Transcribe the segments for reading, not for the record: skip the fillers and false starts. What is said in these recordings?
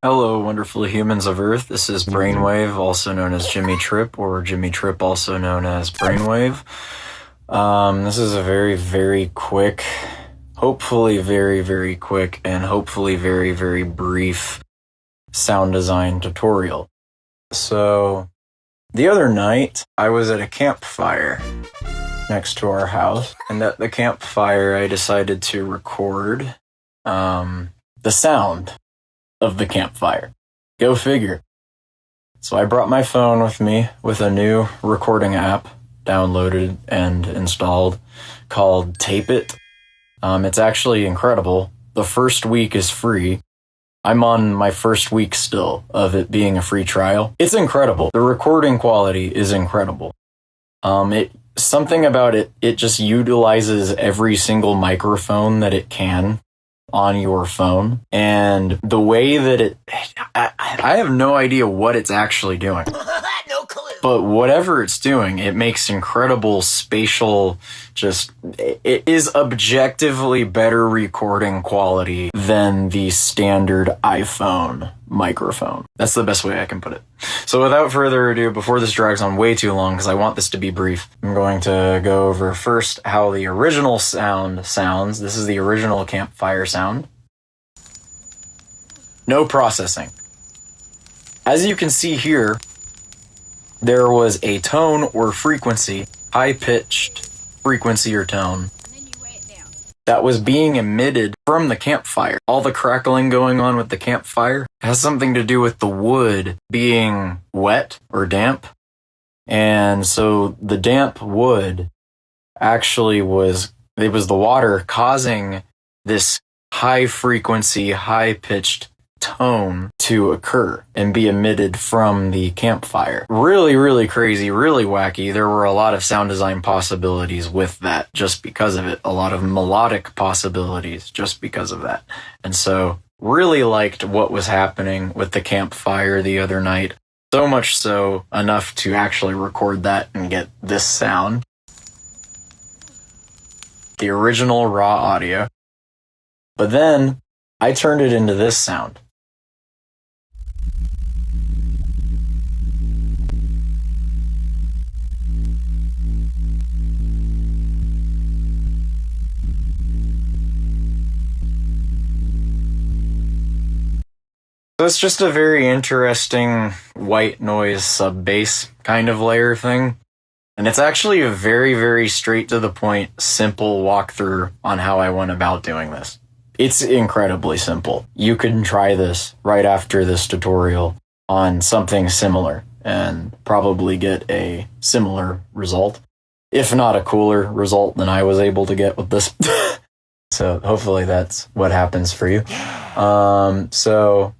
Hello, wonderful humans of Earth. This is Brainwave, also known as Jimmy Trip, or Jimmy Trip, also known as Brainwave. This is a very, very quick, hopefully very, very quick, and hopefully very, very brief sound design tutorial. So, the other night, I was at a campfire next to our house, and at the campfire, I decided to record the sound of the campfire. Go figure. So I brought my phone with me with a new recording app downloaded and installed called Tape It. It's actually incredible. The first week is free. I'm on my first week still of it being a free trial. It's incredible. The recording quality is incredible. Something about it just utilizes every single microphone that it can on your phone, and the way that I have no idea what it's actually doing. No clue. But whatever it's doing, it makes incredible spatial, it is objectively better recording quality than the standard iPhone microphone. That's the best way I can put it. So without further ado, before this drags on way too long, because I want this to be brief, I'm going to go over first how the original sound sounds. This is the original campfire sound. No processing. As you can see here, there was a tone or frequency, high-pitched frequency or tone, that was being emitted from the campfire. All the crackling going on with the campfire has something to do with the wood being wet or damp. And so the damp wood actually was the water causing this high-frequency, high-pitched tone to occur and be emitted from the campfire. Really, really crazy, really wacky. There were a lot of sound design possibilities with that just because of it. A lot of melodic possibilities just because of that. And so really liked what was happening with the campfire the other night. So much so enough to actually record that and get this sound. The original raw audio. But then I turned it into this sound. So it's just a very interesting white noise sub-bass kind of layer thing. And it's actually a very, very straight to the point, simple walkthrough on how I went about doing this. It's incredibly simple. You can try this right after this tutorial on something similar and probably get a similar result, if not a cooler result than I was able to get with this. So hopefully that's what happens for you. So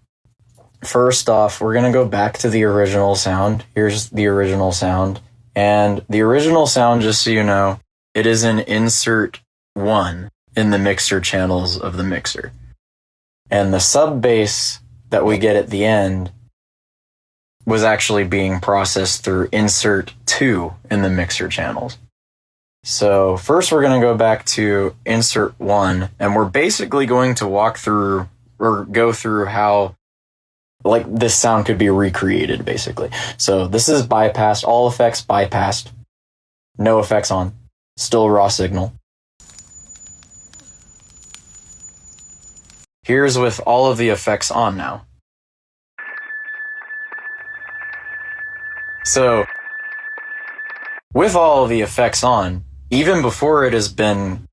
first off, we're going to go back to the original sound. Here's the original sound. And the original sound, just so you know, it is an insert 1 in the mixer channels of the mixer. And the sub-bass that we get at the end was actually being processed through insert 2 in the mixer channels. So first we're going to go back to insert 1, and we're basically going to walk through or go through how this sound could be recreated, basically. So this is bypassed, all effects bypassed, no effects on, still raw signal. Here's with all of the effects on now. So with all of the effects on, even before it has been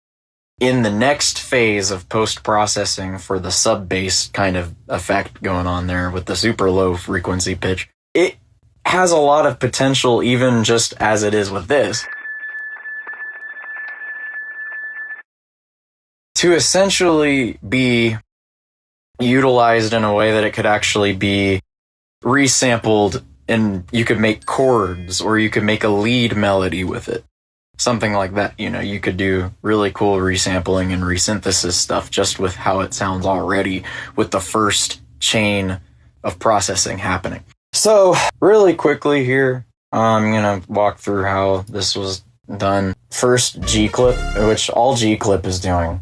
in the next phase of post-processing for the sub-bass kind of effect going on there with the super low frequency pitch, it has a lot of potential even just as it is with this to essentially be utilized in a way that it could actually be resampled, and you could make chords or you could make a lead melody with it. Something like that, you could do really cool resampling and resynthesis stuff just with how it sounds already with the first chain of processing happening. So really quickly here, I'm going to walk through how this was done. First, G-clip, which all G-clip is doing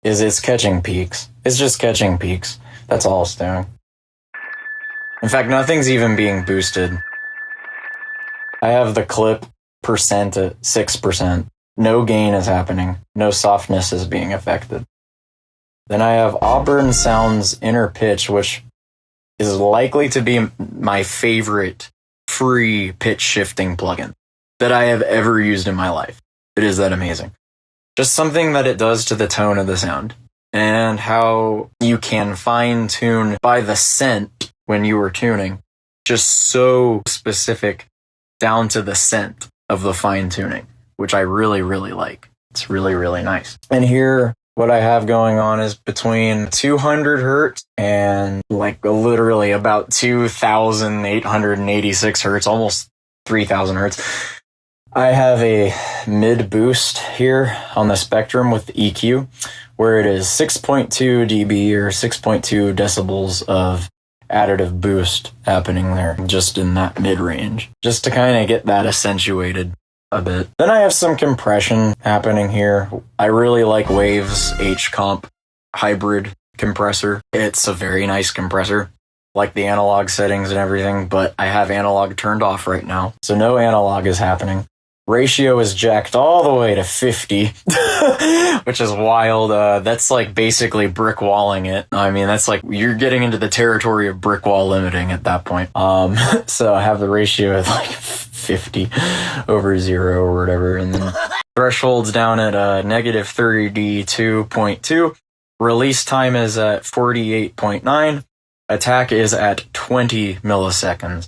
is it's catching peaks. It's just catching peaks. That's all it's doing. In fact, nothing's even being boosted. I have the clip percent at 6%. No gain is happening. No softness is being affected. Then I have Auburn Sounds Inner Pitch, which is likely to be my favorite free pitch shifting plugin that I have ever used in my life. It is that amazing. Just something that it does to the tone of the sound and how you can fine tune by the scent when you are tuning. Just so specific down to the scent of the fine tuning, which I really, really like. It's really, really nice. And here, what I have going on is between 200 hertz and like literally about 2,886 hertz, almost 3,000 hertz. I have a mid boost here on the spectrum with the EQ, where it is 6.2 dB or 6.2 decibels of additive boost happening there, just in that mid range, just to kind of get that accentuated a bit. Then I have some compression happening here. I really like Wave's H-Comp hybrid compressor. It's a very nice compressor, like the analog settings and everything, but I have analog turned off right now, so no analog is happening. Ratio is jacked all the way to 50, which is wild. That's like basically brick walling it. I mean, that's like you're getting into the territory of brick wall limiting at that point. So I have the ratio at like 50 over 0 or whatever, and then threshold's down at negative 32.2. Release time is at 48.9. Attack is at 20 milliseconds.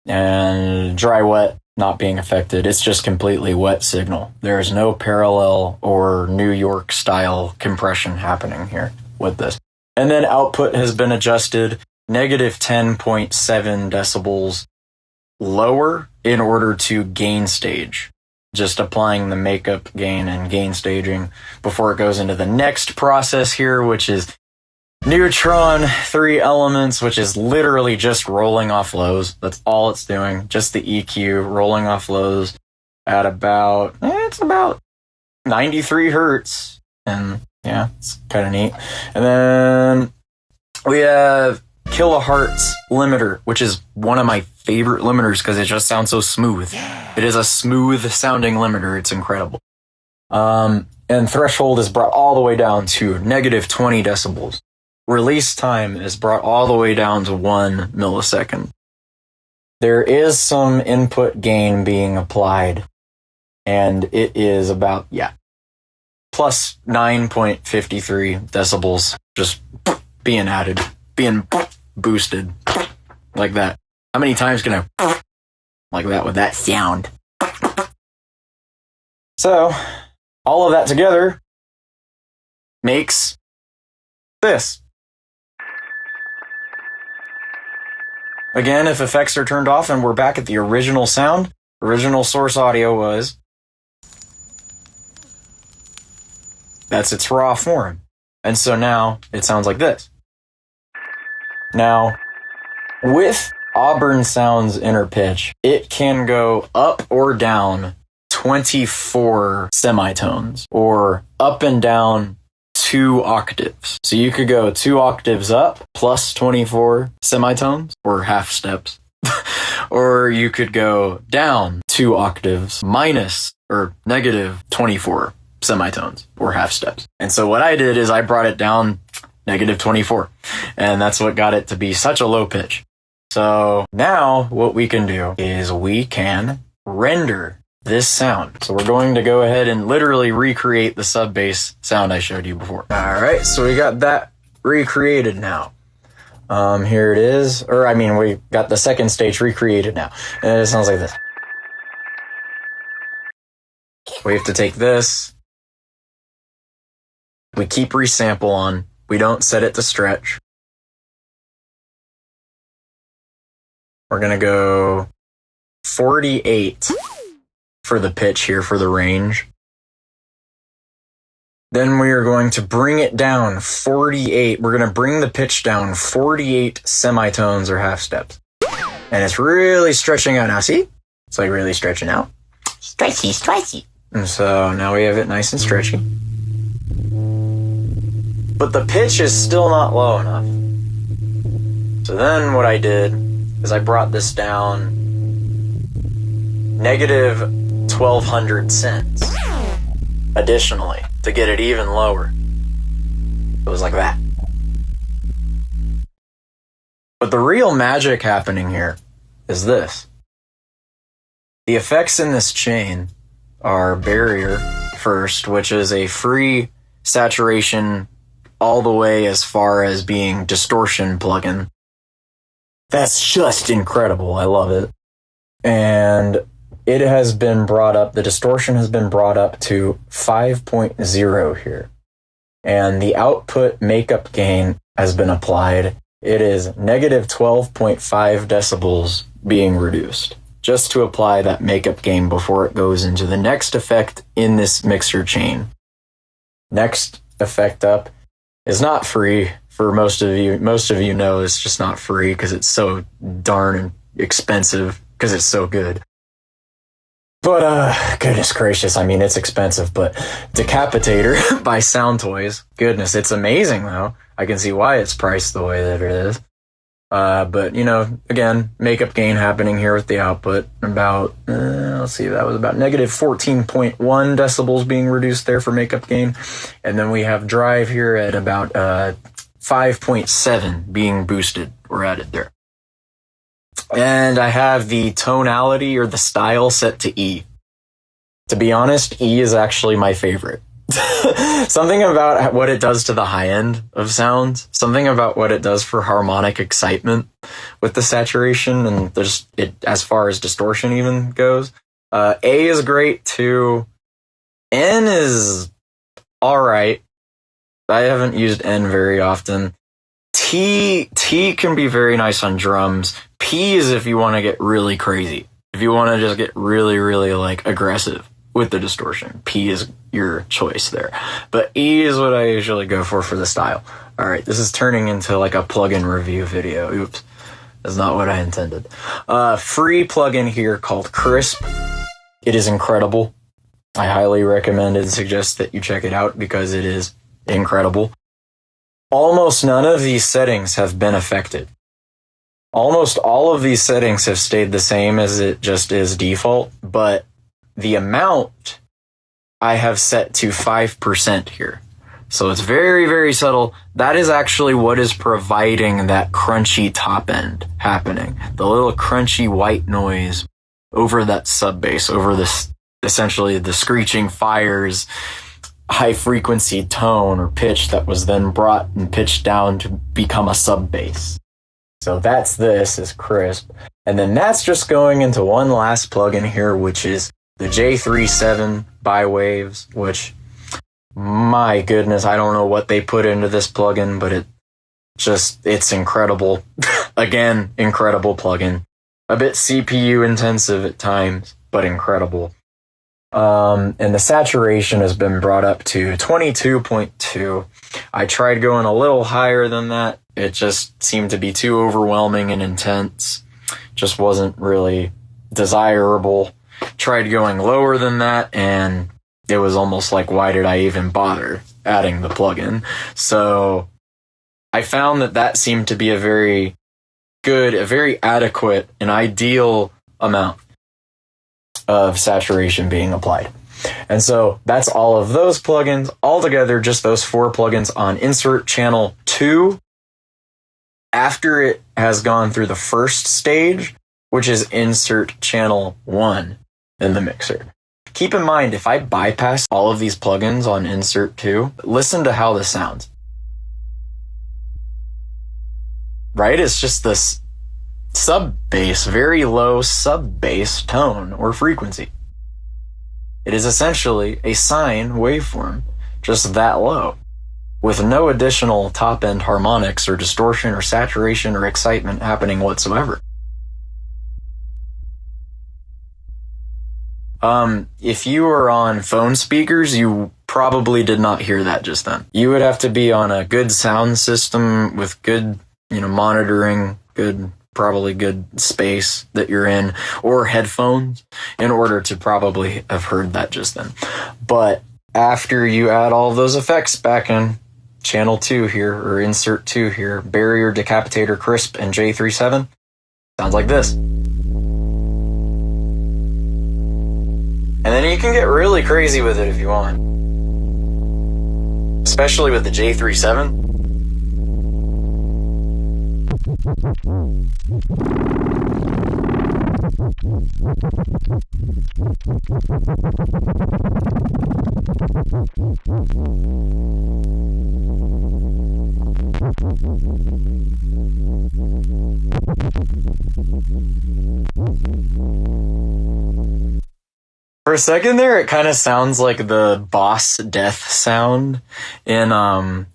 And dry wet not being affected. It's just completely wet signal. There is no parallel or New York style compression happening here with this. And then output has been adjusted negative 10.7 decibels lower in order to gain stage. Just applying the makeup gain and gain staging before it goes into the next process here, which is Neutron 3 elements, which is literally just rolling off lows. That's all it's doing. Just the EQ rolling off lows at about, it's about 93 hertz. And yeah, it's kind of neat. And then we have kilohertz limiter, which is one of my favorite limiters because it just sounds so smooth. It is a smooth sounding limiter. It's incredible. And threshold is brought all the way down to negative 20 decibels. Release time is brought all the way down to 1 millisecond. There is some input gain being applied, and it is about, plus 9.53 decibels just being added, being boosted like that. How many times can I like that with that sound? So, all of that together makes this. Again, if effects are turned off and we're back at the original sound, original source audio was, that's its raw form. And so now it sounds like this. Now, with Auburn Sounds Inner Pitch, it can go up or down 24 semitones, or up and down 2 octaves. So you could go 2 octaves up plus 24 semitones or half steps. Or you could go down 2 octaves minus or negative 24 semitones or half steps. And so what I did is I brought it down negative 24. And that's what got it to be such a low pitch. So now what we can do is we can render this sound. So we're going to go ahead and literally recreate the sub bass sound I showed you before. All right, so we got that recreated now. Here it is, or I mean, we got the second stage recreated now, and it sounds like this. We have to take this. We keep resample on. We don't set it to stretch. We're gonna go 48. For the pitch here, for the range. Then we are going to bring it down 48. We're going to bring the pitch down 48 semitones or half steps. And it's really stretching out now. See? It's like really stretching out. Stretchy, stretchy. And so now we have it nice and stretchy. But the pitch is still not low enough. So then what I did is I brought this down negative 1,200 cents additionally to get it even lower. It was like that. But the real magic happening here is this. The effects in this chain are barrier first, which is a free saturation all the way as far as being distortion plugin. That's just incredible. I love it. And it has been brought up, the distortion has been brought up to 5.0 here. And the output makeup gain has been applied. It is negative 12.5 decibels being reduced, just to apply that makeup gain before it goes into the next effect in this mixer chain. Next effect up is not free for most of you. Most of you know it's just not free because it's so darn expensive because it's so good. But, goodness gracious, I mean, it's expensive, but Decapitator by Sound Toys. Goodness, it's amazing, though. I can see why it's priced the way that it is. But, you know, again, makeup gain happening here with the output. About, let's see, that was about negative 14.1 decibels being reduced there for makeup gain. And then we have drive here at about 5.7 being boosted or added there. And I have the tonality or the style set to E. To be honest, E is actually my favorite. Something about what it does to the high end of sounds, something about what it does for harmonic excitement with the saturation and there's it as far as distortion even goes. A is great too. N is alright. I haven't used N very often. T can be very nice on drums. P is if you want to get really crazy. If you want to just get really, really like aggressive with the distortion. P is your choice there. But E is what I usually go for the style. Alright, this is turning into like a plugin review video. Oops. That's not what I intended. Free plugin here called Crisp. It is incredible. I highly recommend and suggest that you check it out because it is incredible. Almost none of these settings have been affected. Almost all of these settings have stayed the same as it just is default, but the amount I have set to 5% here. So it's very, very subtle. That is actually what is providing that crunchy top end happening. The little crunchy white noise over that sub bass, over this, essentially the screeching fires, high frequency tone or pitch that was then brought and pitched down to become a sub bass. So that's this is Crisp. And then that's just going into one last plugin here, which is the J37 Bi-Waves, which, my goodness, I don't know what they put into this plugin, but it's incredible. Again, incredible plugin. A bit CPU intensive at times, but incredible. And the saturation has been brought up to 22.2. I tried going a little higher than that. It just seemed to be too overwhelming and intense. Just wasn't really desirable. Tried going lower than that, and it was almost like, why did I even bother adding the plugin? So I found that seemed to be a very good, a very adequate, an ideal amount of saturation being applied. And so that's all of those plugins altogether, just those 4 plugins on insert channel 2 after it has gone through the first stage, which is insert channel 1 in the mixer. Keep in mind, if I bypass all of these plugins on insert 2, listen to how this sounds. Right? It's just this sub bass, very low sub bass tone or frequency. It is essentially a sine waveform, just that low, with no additional top end harmonics or distortion or saturation or excitement happening whatsoever. If you were on phone speakers, you probably did not hear that just then. You would have to be on a good sound system with good, monitoring, probably good space that you're in, or headphones in order to probably have heard that just then. But after you add all those effects back in channel 2 here, or insert 2 here, Barrier, Decapitator, Crisp, and J37, Sounds like this. And then you can get really crazy with it if you want. Especially with the J37. For a second there, it kind of sounds like the boss death sound in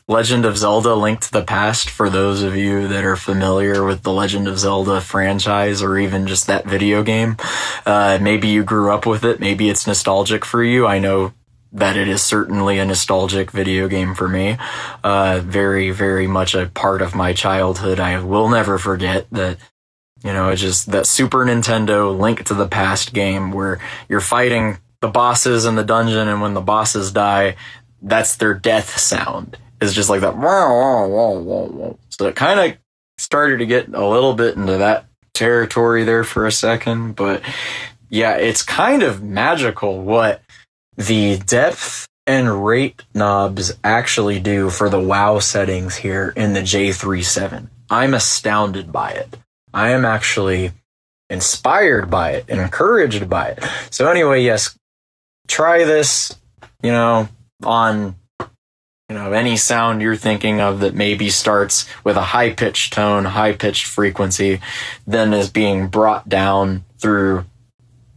Legend of Zelda: Link to the Past, for those of you that are familiar with the Legend of Zelda franchise or even just that video game. Maybe you grew up with it, maybe it's nostalgic for you. I know that it is certainly a nostalgic video game for me. Very, very much a part of my childhood. I will never forget that. You know, it's just that Super Nintendo Link to the Past game where you're fighting the bosses in the dungeon, and when the bosses die, that's their death sound. It's just like that. So it kind of started to get a little bit into that territory there for a second. But yeah, it's kind of magical what the depth and rate knobs actually do for the WoW settings here in the J37. I'm astounded by it. I am actually inspired by it and encouraged by it. So anyway, yes, try this, on, any sound you're thinking of that maybe starts with a high-pitched tone, high-pitched frequency, then is being brought down through,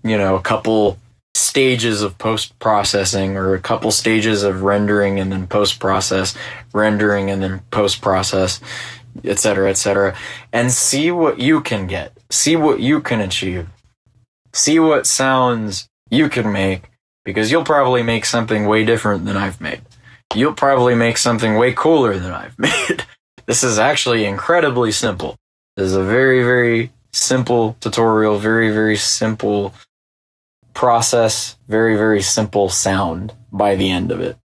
a couple stages of post-processing or a couple stages of rendering and then post-process, rendering and then post-process, etc., and see what you can get. See what you can achieve. See what sounds you can make, because you'll probably make something way different than I've made. You'll probably make something way cooler than I've made. This is actually incredibly simple. This is a very, very simple tutorial, very, very simple process, very, very simple sound by the end of it.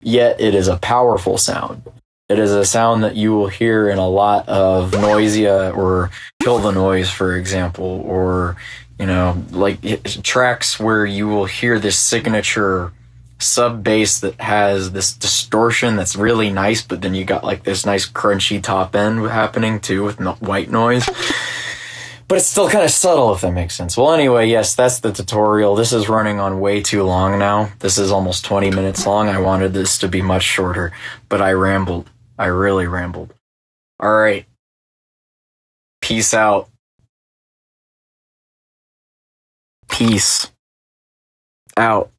Yet it is a powerful sound. It is a sound that you will hear in a lot of Noisia or Kill the Noise, for example, or, tracks where you will hear this signature sub bass that has this distortion that's really nice, but then you got like this nice crunchy top end happening too with white noise. But it's still kind of subtle, if that makes sense. Well, anyway, yes, that's the tutorial. This is running on way too long now. This is almost 20 minutes long. I wanted this to be much shorter, but I rambled. I really rambled. All right. Peace out. Peace out.